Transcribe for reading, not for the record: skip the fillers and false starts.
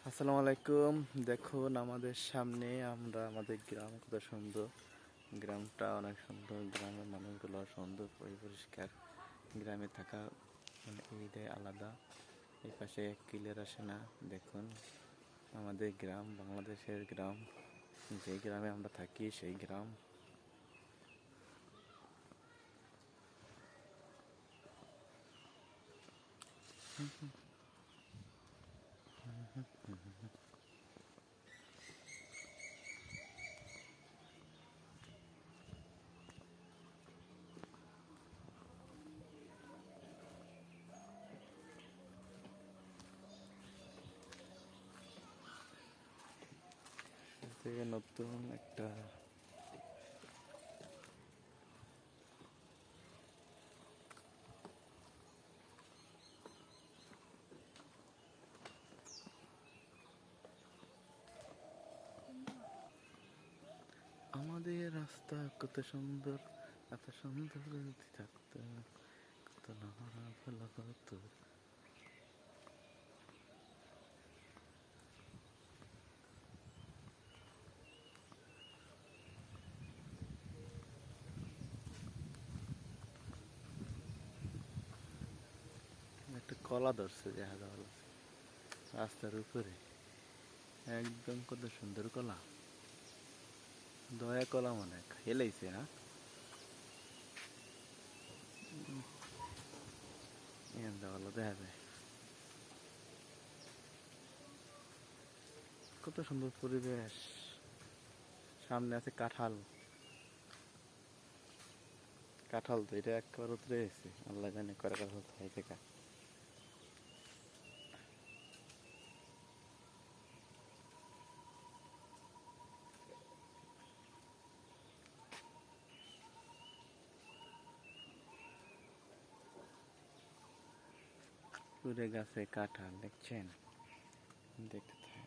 আসসালামু আলাইকুম। দেখুন আমাদের সামনে আমাদের গ্রাম কত সুন্দর। গ্রামটা অনেক সুন্দর, গ্রামের মানুষগুলো সুন্দর পরিষ্কার। গ্রামে থাকা মানে এইটাই আলাদা। এই পাশে ক্লিয়ার আসে না। দেখুন আমাদের গ্রাম বাংলাদেশের গ্রাম, যে গ্রামে আমরা থাকি সেই গ্রাম। থেকে নতুন একটা আমাদের রাস্তা কত সুন্দর, এত সুন্দর যদি থাকতো, কত নহরা ফেলা হতো। একটা কলা ধরছে দেখা যাওয়া রাস্তার উপরে, একদম কত সুন্দর কলা। দয়া কলা মনে হয় খেলাইছে। হ্যাঁ, ভালো দেখা যায়। কত সুন্দর পরিবেশ। সামনে আছে কাঁঠাল। কাঁঠাল তো এটা একবার উতরে গেছে, আল্লাহ জানে কয়টা কাঁঠাল খাইছে কা। পুরে গাছে কাঁঠাল দেখছেন, দেখতে থাকেন।